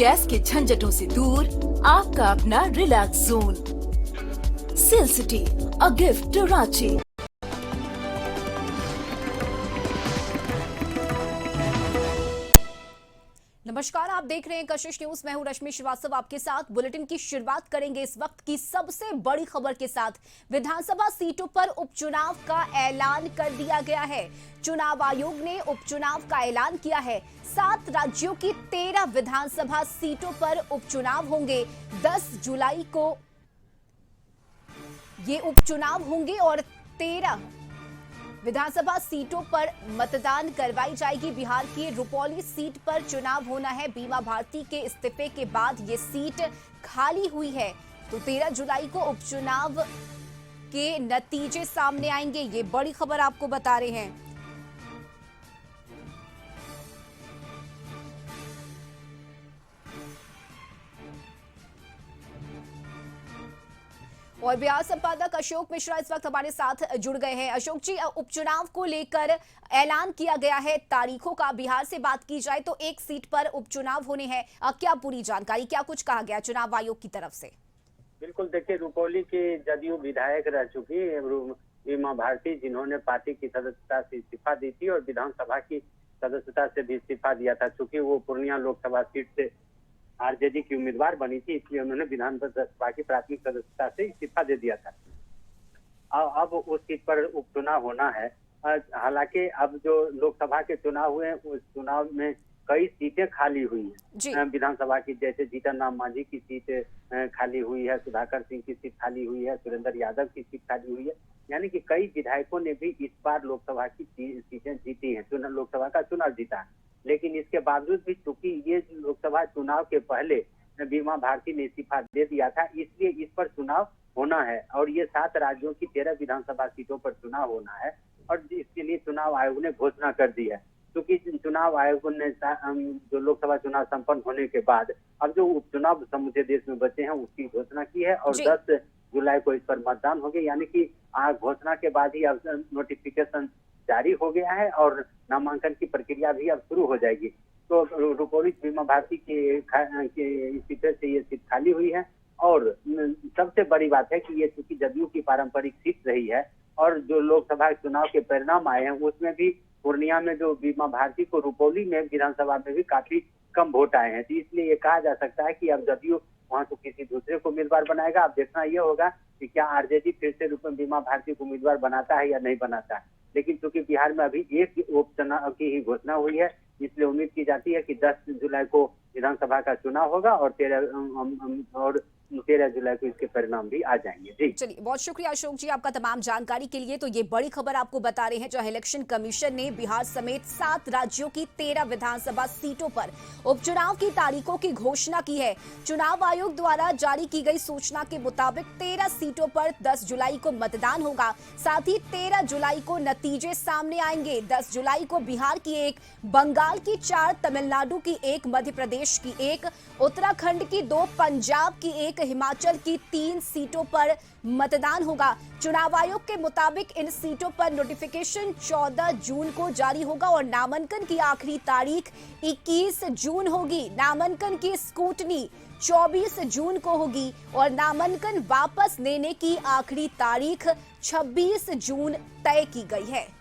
Gas के झंझटों से दूर आपका अपना relax zone. Sale city, a gift to Ranchi. नमस्कार, आप देख रहे हैं कशिश न्यूज। मैं हूं रश्मि श्रीवास्तव, आपके साथ बुलेटिन की शुरुआत करेंगे इस वक्त की सबसे बड़ी खबर के साथ। विधानसभा सीटों पर उपचुनाव का ऐलान कर दिया गया है। चुनाव आयोग ने उपचुनाव का ऐलान किया है। 7 राज्यों की 13 विधानसभा सीटों पर उपचुनाव होंगे। 10 जुलाई को ये उपचुनाव होंगे और 13 विधानसभा सीटों पर मतदान करवाई जाएगी। बिहार की रुपौली सीट पर चुनाव होना है। बीमा भारती के इस्तीफे के बाद ये सीट खाली हुई है, तो 13 जुलाई को उपचुनाव के नतीजे सामने आएंगे। ये बड़ी खबर आपको बता रहे हैं। और बिहार संपादक अशोक मिश्रा इस वक्त हमारे साथ जुड़ गए हैं। अशोक जी, उपचुनाव को लेकर ऐलान किया गया है तारीखों का। बिहार से बात की जाए तो एक सीट पर उपचुनाव होने हैं। क्या पूरी जानकारी, क्या कुछ कहा गया चुनाव आयोग की तरफ से? बिल्कुल, देखिए, रुपौली के जदयू विधायक रह चुकी बीमा भारती, जिन्होंने पार्टी की सदस्यता से इस्तीफा दी थी और विधानसभा की सदस्यता से भी इस्तीफा दिया था। चूंकि वो पूर्णिया लोकसभा सीट से आरजेडी की उम्मीदवार बनी थी, इसलिए उन्होंने विधानसभा की प्राथमिक सदस्यता से इस्तीफा दे दिया था। अब उस सीट पर उपचुनाव होना है। हालांकि अब जो लोकसभा के चुनाव हुए हैं, उस चुनाव में कई सीटें खाली हुई हैं विधानसभा की। जैसे जीतन राम मांझी की सीट खाली हुई है, सुधाकर सिंह की सीट खाली हुई है, सुरेंद्र यादव की सीट खाली हुई है। यानी कि कई विधायकों ने भी इस बार लोकसभा की सीटें जीती हैं, लोकसभा का चुनाव जीता है। लेकिन इसके बावजूद भी चूंकि ये लोकसभा चुनाव के पहले बीमा भारती ने इस्तीफा दे दिया था, इसलिए इस पर चुनाव होना है। और ये 7 राज्यों की 13 विधानसभा सीटों पर चुनाव होना है और इसके लिए चुनाव आयोग ने घोषणा कर दी है। क्योंकि चुनाव आयोग ने जो लोकसभा चुनाव संपन्न होने के बाद अब जो उपचुनाव समूचे देश में बचे हैं उसकी घोषणा की है और 10 जुलाई को इस पर मतदान होंगे। यानी कि घोषणा के बाद ही अब नोटिफिकेशन जारी हो गया है और नामांकन की प्रक्रिया भी अब शुरू हो जाएगी। तो रुपौली बीमा भारती के इस्तीफे से ये सीट खाली हुई है। और सबसे बड़ी बात है कि ये चूंकि जदयू की पारंपरिक सीट रही है और जो लोकसभा चुनाव के परिणाम आए हैं उसमें भी पूर्णिया में जो बीमा भारती को रुपौली में विधानसभा में भी काफी कम वोट आए हैं। तो इसलिए ये कहा जा सकता है कि अब जदयू वहां तो किसी दूसरे को उम्मीदवार बनाएगा। अब देखना यह होगा कि क्या आरजेडी फिर से बीमा भारती को उम्मीदवार बनाता है या नहीं बनाता है। लेकिन चूंकि बिहार में अभी एक उपचुनाव की ही घोषणा हुई है, इसलिए उम्मीद की जाती है कि 10 जुलाई को विधानसभा का चुनाव होगा और 13 जुलाई को इसके परिणाम भी आ जाएंगे। जी चलिए, बहुत शुक्रिया अशोक जी आपका तमाम जानकारी के लिए। तो ये बड़ी खबर आपको बता रहे हैं, जो इलेक्शन कमीशन ने बिहार समेत 7 राज्यों की 13 विधानसभा सीटों पर उपचुनाव की तारीखों की घोषणा की है। चुनाव आयोग द्वारा जारी की गई सूचना के मुताबिक 13 सीटों पर 10 जुलाई को मतदान होगा। साथ ही 13 जुलाई को नतीजे सामने आएंगे। 10 जुलाई को बिहार की 1, बंगाल की 4, तमिलनाडु की 1, मध्य प्रदेश की 1, उत्तराखंड की 2, पंजाब की 1, हिमाचल की 3 सीटों पर मतदान होगा। चुनाव आयोग के मुताबिक इन सीटों पर नोटिफिकेशन 14 जून को जारी होगा और नामांकन की आखिरी तारीख 21 जून होगी। नामांकन की स्क्रूटनी 24 जून को होगी और नामांकन वापस लेने की आखिरी तारीख 26 जून तय की गई है।